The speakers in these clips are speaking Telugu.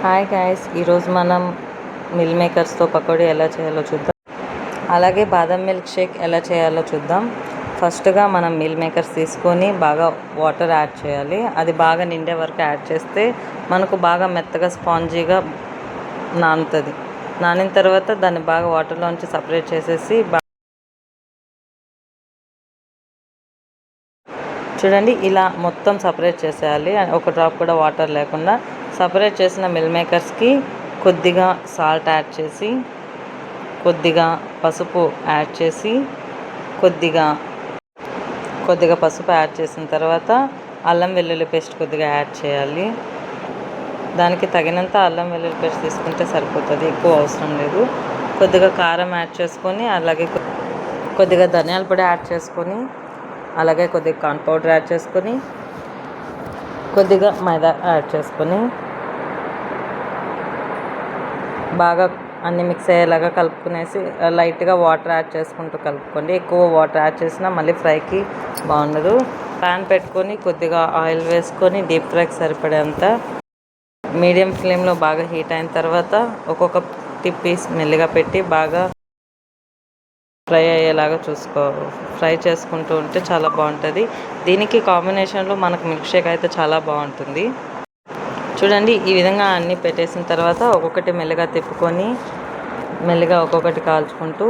హాయ్ గైస్, ఈరోజు మనం మిల్ మేకర్స్తో పకోడీ ఎలా చేయాలో చూద్దాం. అలాగే బాదం మిల్క్ షేక్ ఎలా చేయాలో చూద్దాం. ఫస్ట్గా మనం మిల్ మేకర్స్ తీసుకొని బాగా వాటర్ యాడ్ చేయాలి. అది బాగా నిండే వరకు యాడ్ చేస్తే మనకు బాగా మెత్తగా స్పాంజీగా నానుతుంది. నానిన తర్వాత దాన్ని బాగా వాటర్లోంచి సపరేట్ చేసేసి చూడండి, ఇలా మొత్తం సపరేట్ చేసేయాలి. ఒక డ్రాప్ కూడా వాటర్ లేకుండా సపరేట్ చేసిన మిల్ మేకర్స్కి కొద్దిగా సాల్ట్ యాడ్ చేసి, కొద్దిగా పసుపు యాడ్ చేసి, కొద్దిగా పసుపు యాడ్ చేసిన తర్వాత అల్లం వెల్లుల్లి పేస్ట్ కొద్దిగా యాడ్ చేయాలి. దానికి తగినంత అల్లం వెల్లుల్లి పేస్ట్ తీసుకుంటే సరిపోతుంది, ఎక్కువ అవసరం లేదు. కొద్దిగా కారం యాడ్ చేసుకొని, అలాగే కొద్దిగా ధనియాల పొడి యాడ్ చేసుకొని, అలాగే కొద్దిగా కార్న్ పౌడర్ యాడ్ చేసుకొని, కొద్దిగా మైదా యాడ్ చేసుకొని బాగా అన్నీ మిక్స్ అయ్యేలాగా కలుపుకునేసి లైట్గా వాటర్ యాడ్ చేసుకుంటూ కలుపుకోండి. ఎక్కువ వాటర్ యాడ్ చేసినా మళ్ళీ ఫ్రైకి బాగుండదు. ప్యాన్ పెట్టుకొని కొద్దిగా ఆయిల్ వేసుకొని డీప్ ఫ్రైకి సరిపడేంత మీడియం ఫ్లేమ్లో బాగా హీట్ అయిన తర్వాత ఒక్కొక్క పీస్ మెల్లిగా పెట్టి బాగా ఫ్రై అయ్యేలాగా ఫ్రై చేసుకుంటూ ఉంటే చాలా బాగుంటుంది. దీనికి కాంబినేషన్లో మనకు మిల్క్ షేక్ అయితే చాలా బాగుంటుంది. చూడండి, ఈ విధంగా అన్నీ పెట్టేసిన తర్వాత ఒక్కొక్కటి మెల్లిగా తిప్పుకొని మెల్లిగా ఒక్కొక్కటి కాల్చుకుంటూ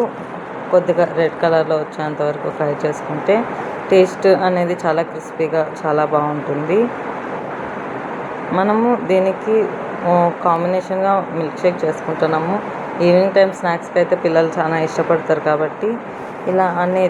కొద్దిగా రెడ్ కలర్లో వచ్చేంత వరకు ఫ్రై చేసుకుంటే టేస్ట్ అనేది చాలా క్రిస్పీగా చాలా బాగుంటుంది. మనము దీనికి కాంబినేషన్గా మిల్క్ షేక్ చేసుకుంటున్నాము. ఈవినింగ్ టైం స్నాక్స్కి అయితే పిల్లలు చాలా ఇష్టపడతారు కాబట్టి ఇలా అన్నీ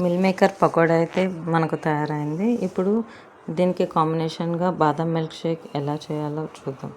మిల్ మేకర్ పకోడా అయితే మనకు తయారైంది. ఇప్పుడు దీనికి కాంబినేషన్గా బాదం మిల్క్ షేక్ ఎలా చేయాలో చూద్దాం.